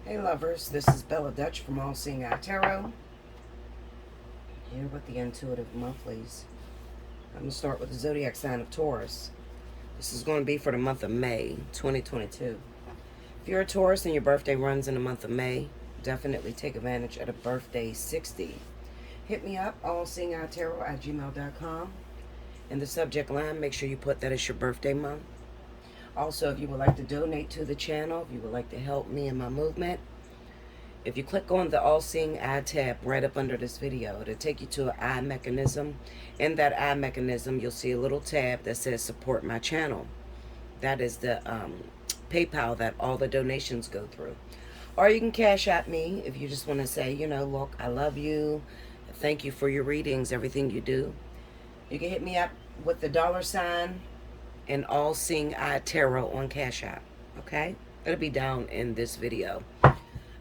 Hey lovers, this is Bella Dutch from Allseeingeyetarot, here with the Intuitive Monthlies. I'm going to start with the zodiac sign of Taurus. This is going to be for the month of May 2022. If you're a Taurus and your birthday runs in the month of May, definitely take advantage of the birthday 60. Hit me up, allseeingeyetarot@gmail.com. In the subject line, make sure you put that as your birthday month. Also, if you would like to donate to the channel, if you would like to help me in my movement, if you click on the All Seeing Eye tab right up under this video, it'll take you to an eye mechanism. In that eye mechanism, you'll see a little tab that says Support My Channel. That is the PayPal that all the donations go through. Or you can cash at me if you just want to say, look, I love you. Thank you for your readings, everything you do. You can hit me up with the $ and Allseeingeyetarot on Cash App. Okay? It'll be down in this video.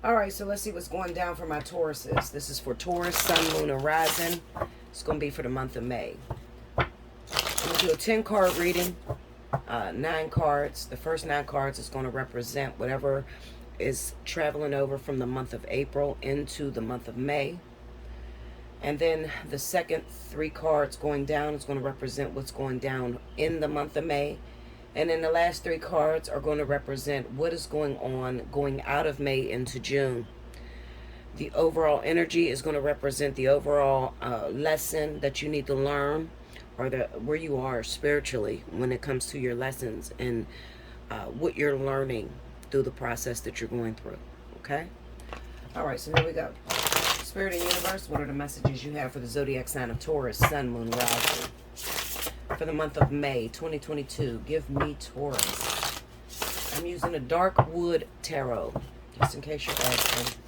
Alright, so let's see what's going down for my Tauruses. This is for Taurus, Sun, Moon, and Rising. It's going to be for the month of May. I'm going to do a 10-card reading. 9 cards. The first 9 cards is going to represent whatever is traveling over from the month of April into the month of May. And then the second 3 cards going down is going to represent what's going down in the month of May. And then the last 3 cards are going to represent what is going on going out of May into June. The overall energy is going to represent the overall lesson that you need to learn, or where you are spiritually when it comes to your lessons and what you're learning through the process that you're going through. Okay? All right, so here we go. Spirit and Universe, what are the messages you have for the zodiac sign of Taurus, Sun, Moon, Rising for the month of May 2022? Give me Taurus. I'm using a dark wood tarot, just in case you're asking.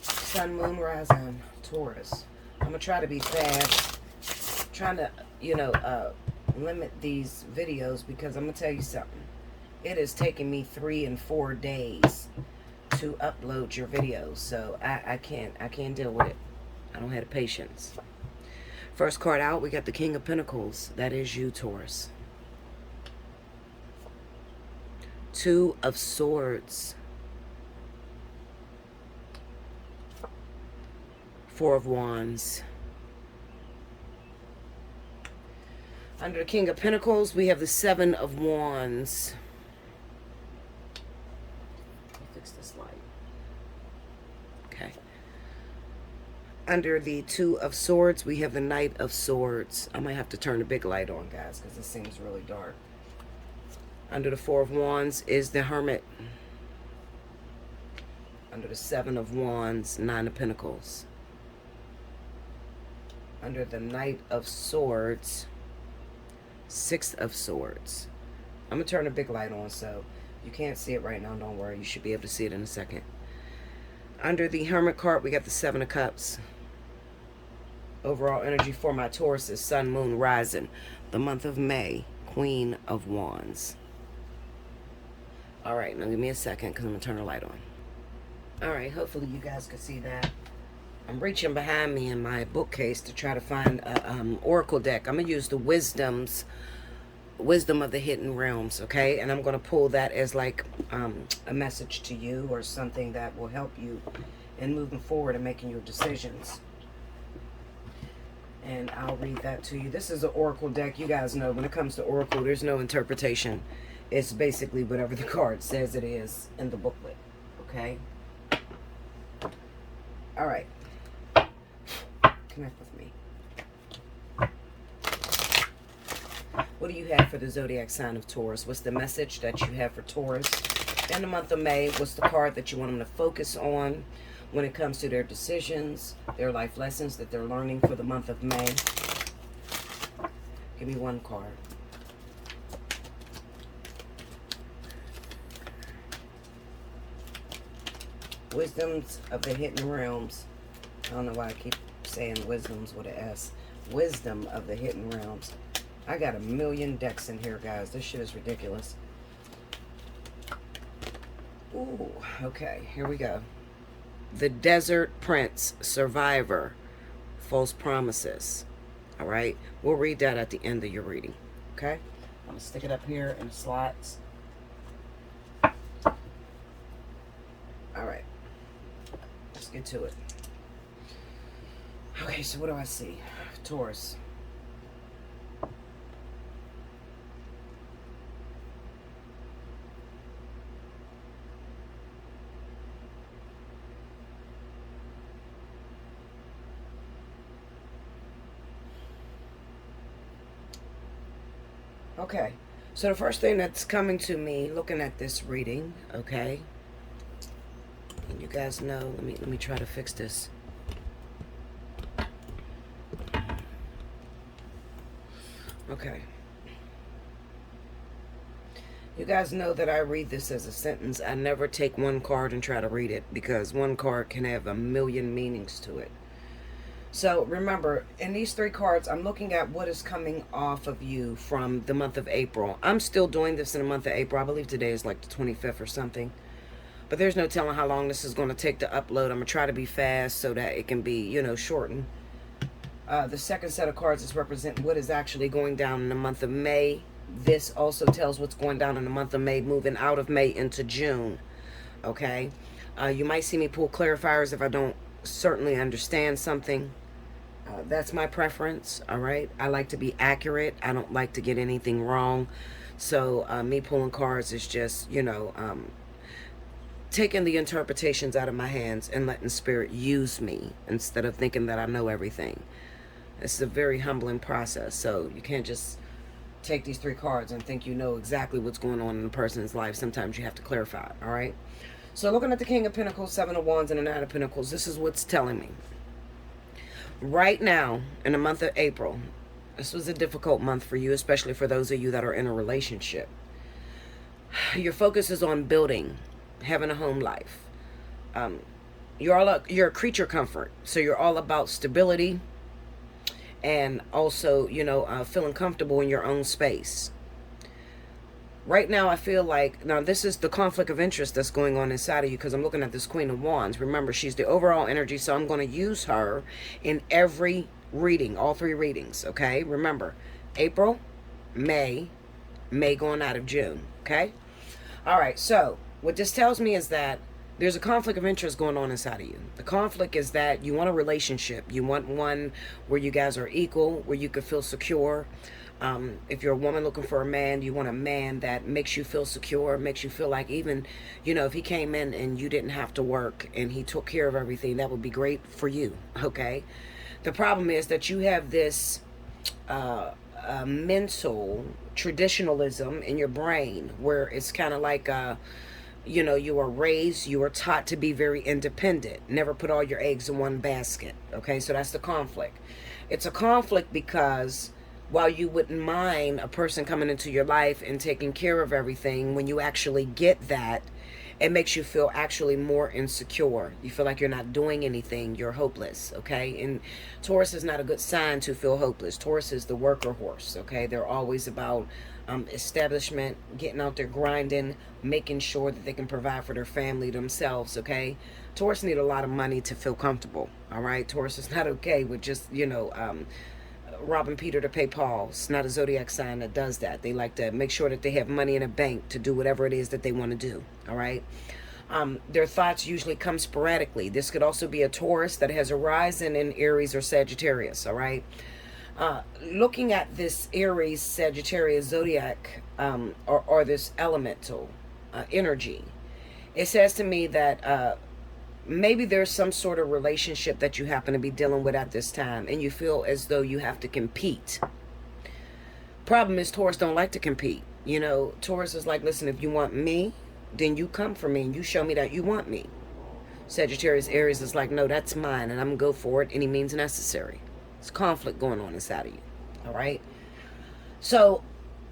Sun, Moon, Rising, Taurus. I'm going to try to be fast. I'm trying to, limit these videos because I'm going to tell you something. It is taking me 3 and 4 days to upload your videos. So I can't deal with it. I don't have the patience. First card out, we got the King of Pentacles. That is you, Taurus. 2 of Swords. 4 of Wands. Under the King of Pentacles, we have the 7 of Wands. Let me fix this light. Okay. Under the 2 of Swords, we have the Knight of Swords. I might have to turn the big light on, guys, because it seems really dark. Under the 4 of Wands is the Hermit. Under the 7 of Wands, 9 of Pentacles. Under the Knight of Swords, 6 of Swords. I'm going to turn the big light on, so you can't see it right now. Don't worry. You should be able to see it in a second. Under the Hermit card, we got the 7 of Cups. Overall energy for my Taurus is Sun, Moon, Rising. The month of May, Queen of Wands. All right, now give me a second because I'm going to turn the light on. All right, hopefully you guys can see that. I'm reaching behind me in my bookcase to try to find an oracle deck. I'm going to use the Wisdom of the Hidden Realms, okay? And I'm going to pull that as like a message to you or something that will help you in moving forward and making your decisions. And I'll read that to you. This is an oracle deck. You guys know when it comes to oracle, there's no interpretation. It's basically whatever the card says it is in the booklet, okay? All right. Connect with me. What do you have for the zodiac sign of Taurus? What's the message that you have for Taurus in the month of May? What's the card that you want them to focus on when it comes to their decisions, their life lessons that they're learning for the month of May? Give me one card. Wisdoms of the Hidden Realms. I don't know why I keep saying wisdoms with an S. Wisdom of the Hidden Realms. I got a million decks in here, guys. This shit is ridiculous. Ooh, okay, here we go. The Desert Prince, Survivor, False Promises. All right? We'll read that at the end of your reading. Okay? I'm going to stick it up here in the slots. All right. Let's get to it. Okay, so what do I see? Taurus. Okay, so the first thing that's coming to me looking at this reading, okay, and you guys know, let me try to fix this. Okay. You guys know that I read this as a sentence. I never take one card and try to read it because one card can have a million meanings to it. So remember, in these three cards, I'm looking at what is coming off of you from the month of April. I'm still doing this in the month of April. I believe today is like the 25th or something. But there's no telling how long this is going to take to upload. I'm going to try to be fast so that it can be, you know, shortened. The second set of cards is representing what is actually going down in the month of May. This also tells what's going down in the month of May, moving out of May into June. Okay? You might see me pull clarifiers if I don't certainly understand something. That's my preference, all right? I like to be accurate. I don't like to get anything wrong. So me pulling cards is just, you know, taking the interpretations out of my hands and letting Spirit use me instead of thinking that I know everything. It's a very humbling process. So you can't just take these three cards and think you know exactly what's going on in a person's life. Sometimes you have to clarify, all right? So looking at the King of Pentacles, Seven of Wands, and the Nine of Pentacles, this is what's telling me. Right now, in the month of April, this was a difficult month for you, especially for those of you that are in a relationship. Your focus is on building, having a home life. You're a creature comfort, so you're all about stability and also, you know, feeling comfortable in your own space. Right now, I feel like, now this is the conflict of interest that's going on inside of you because I'm looking at this Queen of Wands. Remember, she's the overall energy, so I'm going to use her in every reading, all three readings, okay? Remember, April, May going out of June, okay? All right, so what this tells me is that there's a conflict of interest going on inside of you. The conflict is that you want a relationship. You want one where you guys are equal, where you could feel secure. If you're a woman looking for a man, you want a man that makes you feel secure, makes you feel like even, you know, if he came in and you didn't have to work and he took care of everything, that would be great for you, okay? The problem is that you have this mental traditionalism in your brain where it's kind of like, you know, you are taught to be very independent. Never put all your eggs in one basket, okay? So that's the conflict. It's a conflict because while you wouldn't mind a person coming into your life and taking care of everything, when you actually get that, it makes you feel actually more insecure. You feel like you're not doing anything. You're hopeless, okay? And Taurus is not a good sign to feel hopeless. Taurus is the worker horse, okay? They're always about establishment, getting out there grinding, making sure that they can provide for their family themselves, okay? Taurus need a lot of money to feel comfortable, all right? Taurus is not okay with just, you know, robbing Peter to pay Paul. It's not a zodiac sign that does that. They like to make sure that they have money in a bank to do whatever it is that they want to do. All right. Their thoughts usually come sporadically. This could also be a Taurus that has a rising in Aries or Sagittarius. All right. Looking at this Aries, Sagittarius zodiac, or this elemental energy, it says to me that maybe there's some sort of relationship that you happen to be dealing with at this time and you feel as though you have to compete. Problem is, Taurus don't like to compete. You know, Taurus is like, listen, if you want me, then you come for me and you show me that you want me. Sagittarius, Aries is like, no, that's mine and I'm going to go for it any means necessary. There's conflict going on inside of you. All right. So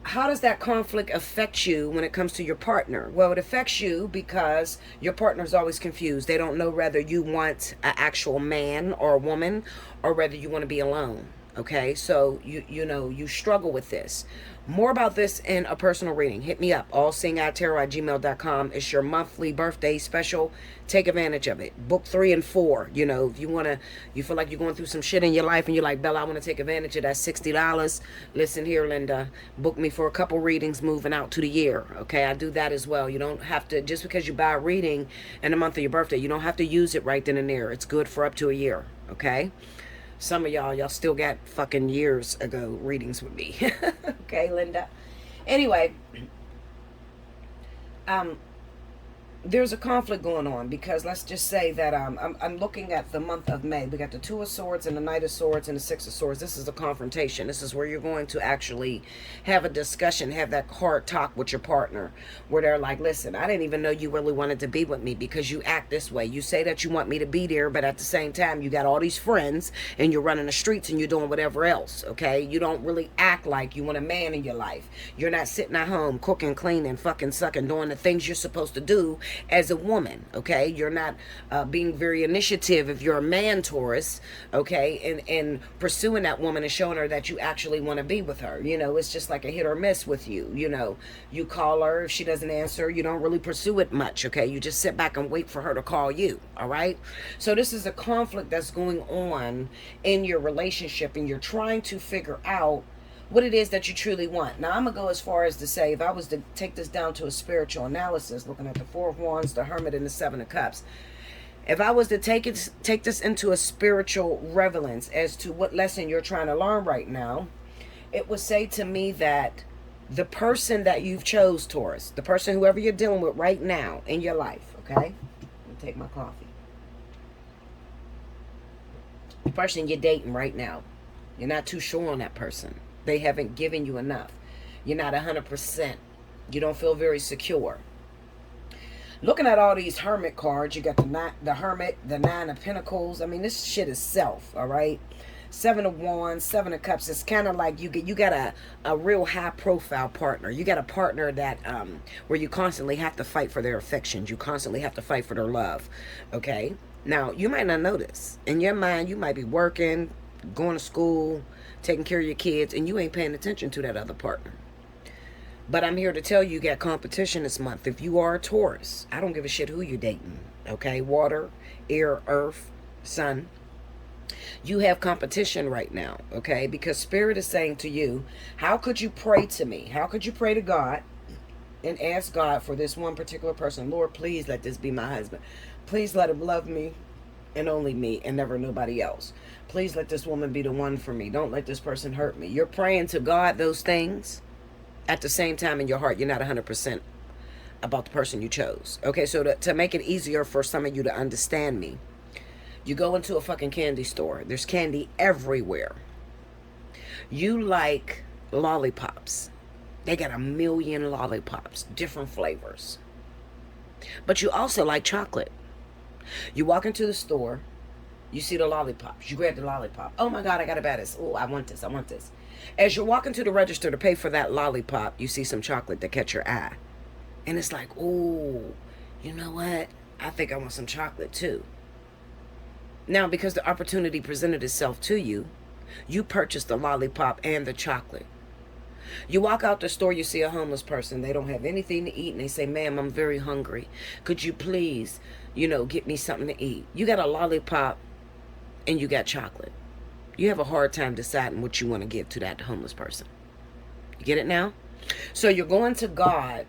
how does that conflict affect you when it comes to your partner? Well, it affects you because your partner is always confused. They don't know whether you want an actual man or a woman or whether you want to be alone. Okay, so you know you struggle with this. More about this in a personal reading. Hit me up, allseeingeyetarot@gmail.com. It's your monthly birthday special. Take advantage of it. Book 3 and 4. You know, if you feel like you're going through some shit in your life and you're like, Bella, I want to take advantage of that $60. Listen here, Linda. Book me for a couple readings moving out to the year. Okay, I do that as well. You don't have to, just because you buy a reading in the month of your birthday, you don't have to use it right then and there. It's good for up to a year. Okay. Some of y'all still got fucking years ago readings with me. Okay, Linda. Anyway, there's a conflict going on because let's just say that I'm looking at the month of May. We got the Two of Swords and the Knight of Swords and the Six of Swords. This is a confrontation. This is where you're going to actually have a discussion, have that hard talk with your partner where they're like, listen, I didn't even know you really wanted to be with me because you act this way. You say that you want me to be there, but at the same time, you got all these friends and you're running the streets and you're doing whatever else, okay? You don't really act like you want a man in your life. You're not sitting at home cooking, cleaning, fucking sucking, doing the things you're supposed to do as a woman, okay? You're not being very initiative if you're a man, Taurus, okay? And pursuing that woman and showing her that you actually want to be with her. You know, it's just like a hit or miss with you. You know, you call her, if she doesn't answer, you don't really pursue it much, okay? You just sit back and wait for her to call you, all right? So this is a conflict that's going on in your relationship and you're trying to figure out what it is that you truly want. Now, I'm going to go as far as to say, if I was to take this down to a spiritual analysis, looking at the Four of Wands, the Hermit, and the Seven of Cups, if I was to take this into a spiritual relevance as to what lesson you're trying to learn right now, it would say to me that the person that you've chose, Taurus, the person, whoever you're dealing with right now in your life, okay? Let me take my coffee. The person you're dating right now, you're not too sure on that person. They haven't given you enough. You're not 100%. You don't feel very secure. Looking at all these Hermit cards, you got the Hermit, the Nine of Pentacles. I mean, this shit is self, all right? Seven of Wands, Seven of Cups. It's kind of like you got a real high profile partner. You got a partner that where you constantly have to fight for their affections. You constantly have to fight for their love, okay? Now, you might not know this. In your mind, you might be working, going to school, taking care of your kids, and you ain't paying attention to that other partner. But I'm here to tell you, you got competition this month. If you are a Taurus, I don't give a shit who you're dating, okay? Water, air, earth, sun. You have competition right now, okay? Because Spirit is saying to you, how could you pray to me? How could you pray to God and ask God for this one particular person? Lord, please let this be my husband. Please let him love me and only me and never nobody else. Please let this woman be the one for me. Don't let this person hurt me. You're praying to God those things. At the same time, in your heart, you're not 100% about the person you chose. Okay, so to make it easier for some of you to understand me, you go into a fucking candy store. There's candy everywhere. You like lollipops. They got 1 million lollipops, different flavors. But you also like chocolate. You walk into the store. You see the lollipops. You grab the lollipop. Oh my God, I gotta buy this. Oh, I want this. I want this. As you're walking to the register to pay for that lollipop, you see some chocolate that catch your eye. And it's like, oh, you know what? I think I want some chocolate too. Now, because the opportunity presented itself to you, you purchase the lollipop and the chocolate. You walk out the store, you see a homeless person. They don't have anything to eat. And they say, ma'am, I'm very hungry. Could you please, get me something to eat? You got a lollipop and you got chocolate. You have a hard time deciding what you want to give to that homeless person. You get it now? So you're going to God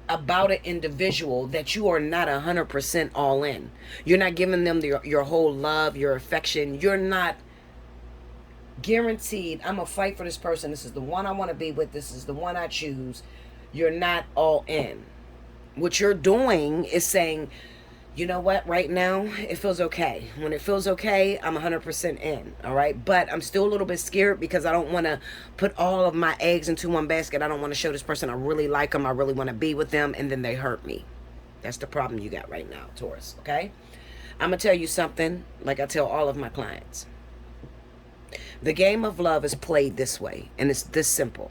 about an individual that you are not 100% all in. You're not giving them your whole love, your affection. You're not guaranteed, I'm going to fight for this person. This is the one I want to be with. This is the one I choose. You're not all in. What you're doing is saying, you know what, right now, it feels okay. When it feels okay, I'm 100% in, all right? But I'm still a little bit scared because I don't want to put all of my eggs into one basket. I don't want to show this person I really like them, I really want to be with them, and then they hurt me. That's the problem you got right now, Taurus, okay? I'm going to tell you something like I tell all of my clients. The game of love is played this way, and it's this simple.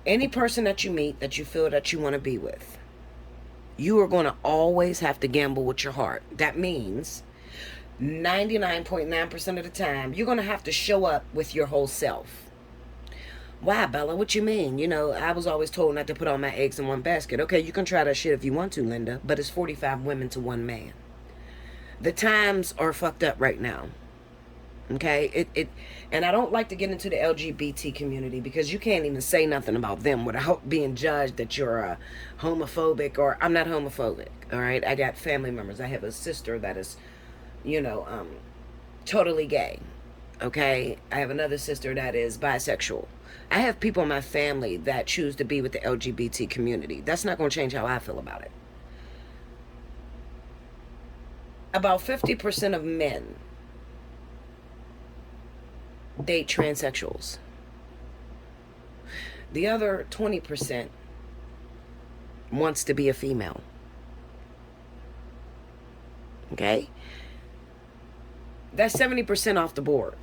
Any person that you meet that you feel that you want to be with, you are going to always have to gamble with your heart. That means 99.9% of the time, you're going to have to show up with your whole self. Why, Bella? What you mean? I was always told not to put all my eggs in one basket. Okay, you can try that shit if you want to, Linda, but it's 45 women to one man. The times are fucked up right now. Okay, and I don't like to get into the LGBT community because you can't even say nothing about them without being judged that you're homophobic. Or I'm not homophobic. All right, I got family members. I have a sister that is, totally gay. Okay, I have another sister that is bisexual. I have people in my family that choose to be with the LGBT community. That's not going to change how I feel about it. About 50% of men date transsexuals. The other 20% wants to be a female. Okay? That's 70% off the board.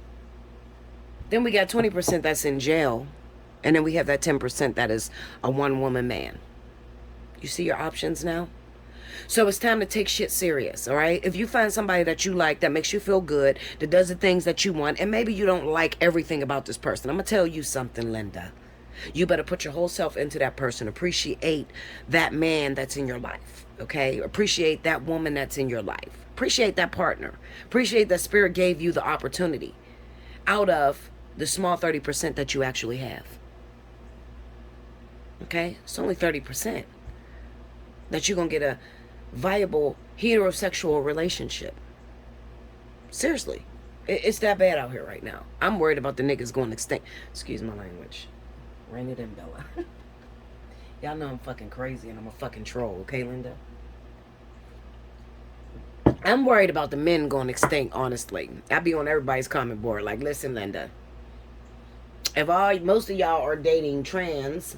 Then we got 20% that's in jail. And then we have that 10% that is a one-woman man. You see your options now? So it's time to take shit serious, all right? If you find somebody that you like, that makes you feel good, that does the things that you want, and maybe you don't like everything about this person, I'm going to tell you something, Linda. You better put your whole self into that person. Appreciate that man that's in your life, okay? Appreciate that woman that's in your life. Appreciate that partner. Appreciate that spirit gave you the opportunity out of the small 30% that you actually have. Okay? It's only 30% that you're going to get a viable heterosexual relationship. Seriously. It's that bad out here right now. I'm worried about the niggas going extinct. Excuse my language. Rein it in, Bella. Y'all know I'm fucking crazy and I'm a fucking troll, okay, Linda? I'm worried about the men going extinct, honestly. I be on everybody's comment board like, listen, Linda. If most of y'all are dating trans,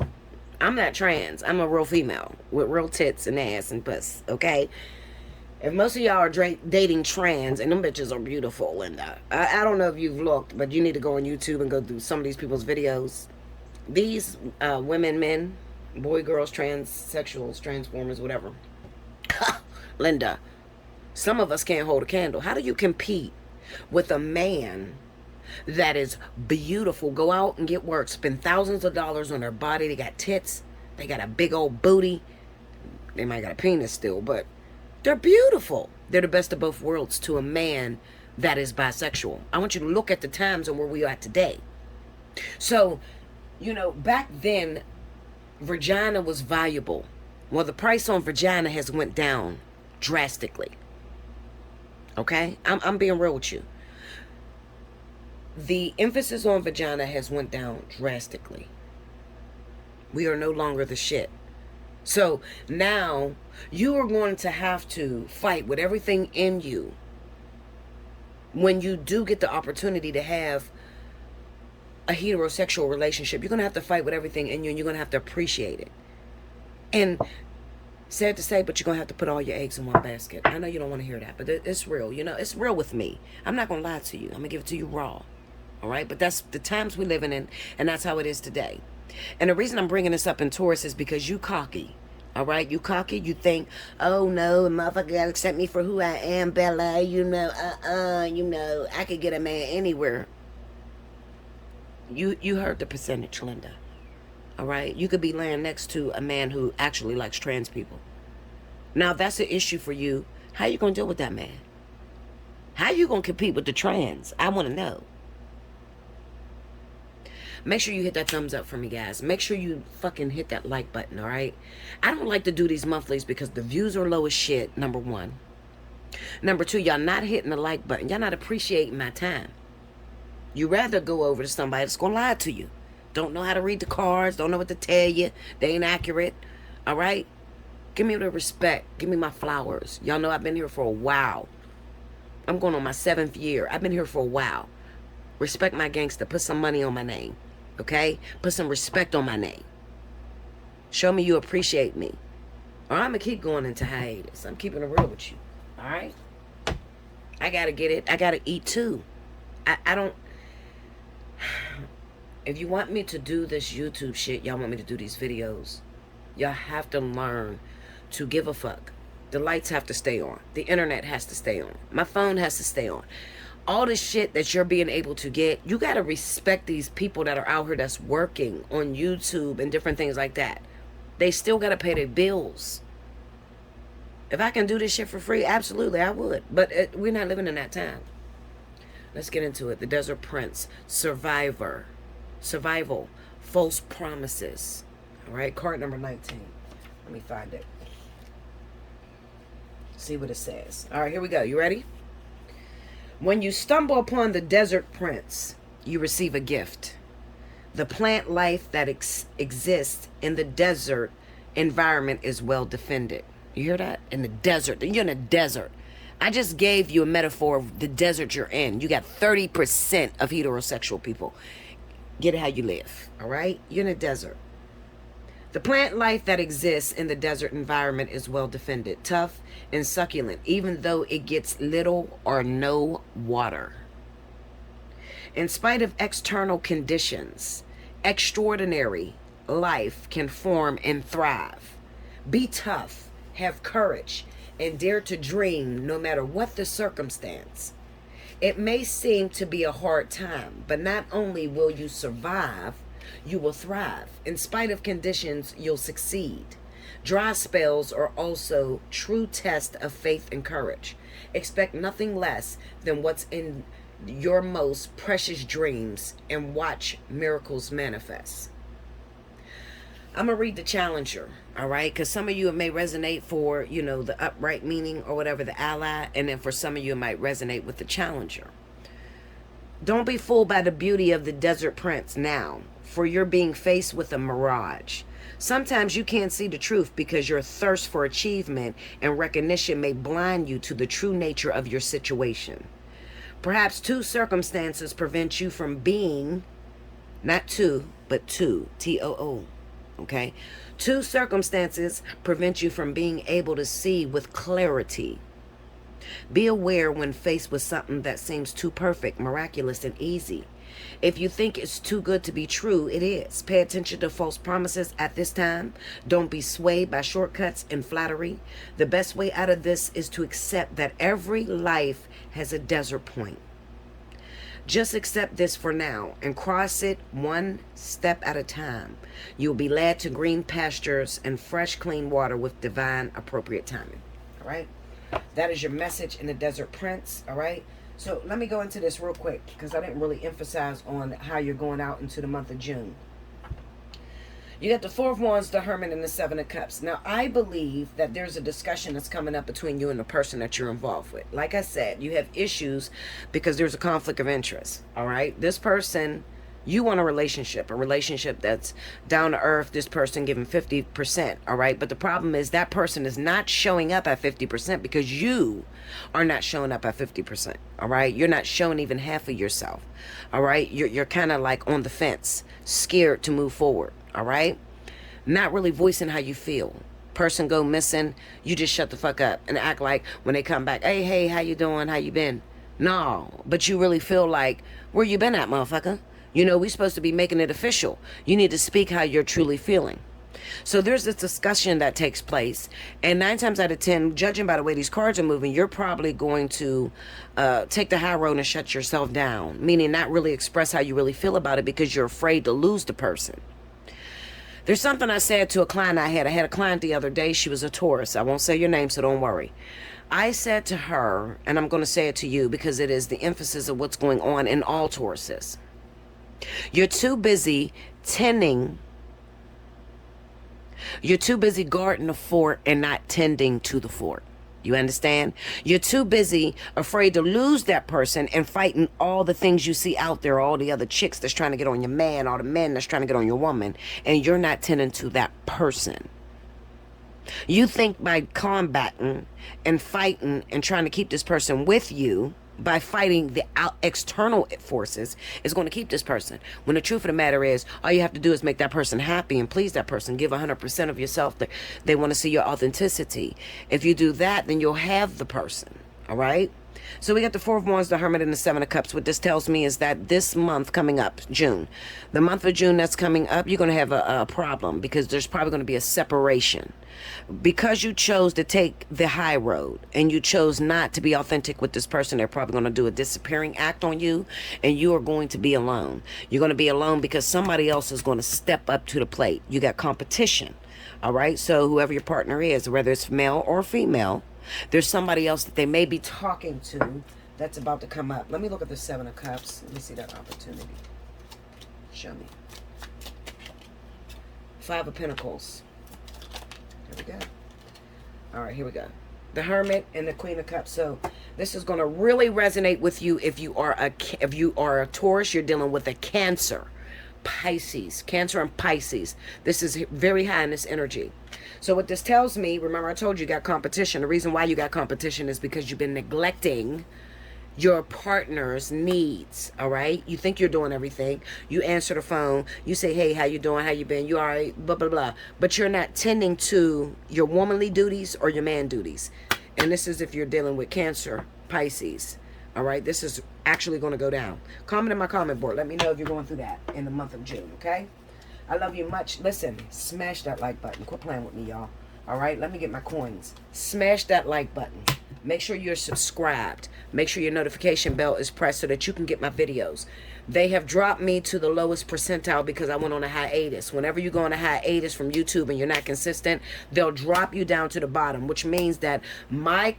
I'm not trans. I'm a real female with real tits and ass and puss, okay? If most of y'all are dating trans, and them bitches are beautiful, Linda. I don't know if you've looked, but you need to go on YouTube and go through some of these people's videos. These women, men, boy, girls, transsexuals, transformers, whatever. Linda, some of us can't hold a candle. How do you compete with a man that is beautiful, go out and get work, spend thousands of dollars on their body, they got tits, they got a big old booty, they might got a penis still, but they're beautiful. They're the best of both worlds to a man that is bisexual. I want you to look at the times and where we are at today. So, back then, vagina was valuable. Well, the price on vagina has went down drastically. Okay? I'm being real with you. The emphasis on vagina has went down drastically. We are no longer the shit. So now you are going to have to fight with everything in you when you do get the opportunity to have a heterosexual relationship. You're going to have to fight with everything in you, and you're going to have to appreciate it. And sad to say, but you're going to have to put all your eggs in one basket. I know you don't want to hear that, but it's real. It's real with me. I'm not going to lie to you. I'm going to give it to you raw. All right? But that's the times we're living in, and that's how it is today. And the reason I'm bringing this up in Taurus is because you cocky. All right? You cocky. You think, oh, no, a motherfucker got to accept me for who I am, Bella. I could get a man anywhere. You heard the percentage, Linda. All right? You could be laying next to a man who actually likes trans people. Now, if that's an issue for you, how you going to deal with that man? How you going to compete with the trans? I want to know. Make sure you hit that thumbs up for me, guys. Make sure you fucking hit that like button, all right? I don't like to do these monthlies because the views are low as shit, number one. Number two, y'all not hitting the like button. Y'all not appreciating my time. You rather go over to somebody that's going to lie to you. Don't know how to read the cards. Don't know what to tell you. They ain't accurate. All right? Give me the respect. Give me my flowers. Y'all know I've been here for a while. I'm going on my 7th year. I've been here for a while. Respect my gangster. Put some money on my name. Okay? Put some respect on my name. Show me you appreciate me. Or I'm going to keep going into hiatus. I'm keeping it real with you. All right? I got to get it. I got to eat too. I don't... If you want me to do this YouTube shit, y'all want me to do these videos, y'all have to learn to give a fuck The lights have to stay on. The internet has to stay on. My phone has to stay on. All the shit that you're being able to get, you got to respect these people that are out here that's working on YouTube and different things like that. They still got to pay their bills. If I can do this shit for free, absolutely, I would. But we're not living in that time. Let's get into it. The Desert Prince, Survivor, Survival, False Promises. All right, card number 19. Let me find it. See what it says. All right, here we go. You ready? When you stumble upon the Desert Prince, you receive a gift. The plant life that exists in the desert environment is well defended. You hear that? In the desert. You're in a desert. I just gave you a metaphor of the desert you're in. You got 30% of heterosexual people. Get it how you live. All right? You're in a desert. The plant life that exists in the desert environment is well defended, tough and succulent, even though it gets little or no water. In spite of external conditions, extraordinary life can form and thrive. Be tough, have courage, and dare to dream no matter what the circumstance. It may seem to be a hard time, but not only will you survive, you will thrive. In spite of conditions, you'll succeed. Dry spells are also true test of faith and courage. Expect nothing less than what's in your most precious dreams and watch miracles manifest. I'm going to read the challenger, all right? Because some of you, it may resonate for, you know, the upright meaning or whatever, the ally. And then for some of you, it might resonate with the challenger. Don't be fooled by the beauty of the Desert Prince now, for you're being faced with a mirage. Sometimes you can't see the truth because your thirst for achievement and recognition may blind you to the true nature of your situation. Perhaps two circumstances prevent you from being, not two, but two, T-O-O, okay? Two circumstances prevent you from being able to see with clarity. Be aware when faced with something that seems too perfect, miraculous, and easy. If you think it's too good to be true, it is. Pay attention to false promises at this time. Don't be swayed by shortcuts and flattery. The best way out of this is to accept that every life has a desert point. Just accept this for now and cross it one step at a time. You'll be led to green pastures and fresh, clean water with divine, appropriate timing. All right? That is your message in the Desert Prince. All right? So let me go into this real quick because I didn't really emphasize on how you're going out into the month of June. You got the Four of Wands, the Hermit, and the Seven of Cups. Now, I believe that there's a discussion that's coming up between you and the person that you're involved with. Like I said, you have issues because there's a conflict of interest. All right? This person, you want a relationship that's down to earth, this person giving 50%. All right? But the problem is that person is not showing up at 50% because you are not showing up at 50%. All right? You're not showing even half of yourself. All right? You're kind of like on the fence, scared to move forward. All right? Not really voicing how you feel. Person go missing, you just shut the fuck up and act like when they come back, hey, how you doing? How you been? No, but you really feel like, where you been at, motherfucker? You know, we supposed to be making it official. You need to speak how you're truly feeling. So there's this discussion that takes place, and 9 times out of 10, judging by the way these cards are moving, you're probably going to take the high road and shut yourself down, meaning not really express how you really feel about it because you're afraid to lose the person. There's something I said to a client I had. I had a client the other day. She was a Taurus. I won't say your name, so don't worry. I said to her, and I'm going to say it to you because it is the emphasis of what's going on in all Tauruses. You're too busy tending. You're too busy guarding the fort and not tending to the fort. You understand? You're too busy afraid to lose that person and fighting all the things you see out there, all the other chicks that's trying to get on your man, all the men that's trying to get on your woman, and you're not tending to that person. You think by combating and fighting and trying to keep this person with you, by fighting the external forces, is going to keep this person. When the truth of the matter is, all you have to do is make that person happy and please that person. Give 100% of yourself. They want to see your authenticity. If you do that, then you'll have the person. All right. So we got the Four of Wands, the Hermit, and the Seven of Cups. What this tells me is that this month coming up, June, the month of June that's coming up, you're going to have a problem because there's probably going to be a separation. Because you chose to take the high road and you chose not to be authentic with this person, they're probably going to do a disappearing act on you, and you are going to be alone. You're going to be alone because somebody else is going to step up to the plate. You got competition. All right. So whoever your partner is, whether it's male or female, there's somebody else that they may be talking to that's about to come up. Let me look at the Seven of Cups. Let me see that opportunity. Show me. Five of Pentacles. Here we go. All right, here we go. The Hermit and the Queen of Cups. So this is going to really resonate with you if you are a Taurus. You're dealing with a Cancer. Pisces, Cancer and Pisces. This is very high in this energy. So what this tells me, remember I told you got competition. The reason why you got competition is because you've been neglecting your partner's needs. All right. You think you're doing everything. You answer the phone. You say, hey, how you doing? How you been? You all right? Blah, blah, blah. But you're not tending to your womanly duties or your man duties. And this is if you're dealing with Cancer, Pisces. All right, this is actually going to go down. Comment in my comment board. Let me know if you're going through that in the month of June, okay? I love you much. Listen, smash that like button. Quit playing with me, y'all. All right, let me get my coins. Smash that like button. Make sure you're subscribed. Make sure your notification bell is pressed so that you can get my videos. They have dropped me to the lowest percentile because I went on a hiatus. Whenever you go on a hiatus from YouTube and you're not consistent, they'll drop you down to the bottom, which means that my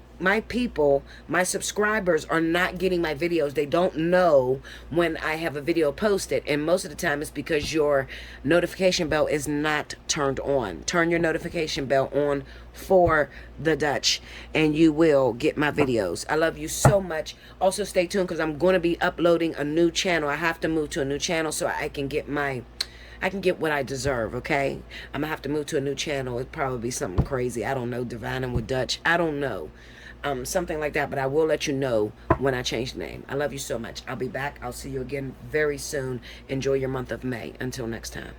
people, my subscribers are not getting my videos. They don't know when I have a video posted. And most of the time it's because your notification bell is not turned on. Turn your notification bell on for the Dutch and you will get my videos. I love you so much. Also stay tuned because I'm going to be uploading a new channel. I have to move to a new channel so I can get what I deserve, okay? I'm gonna have to move to a new channel. It'd probably be something crazy. I don't know, Divining with Dutch. I don't know. Something like that, but I will let you know when I change the name. I love you so much. I'll be back. I'll see you again very soon. Enjoy your month of May. Until next time.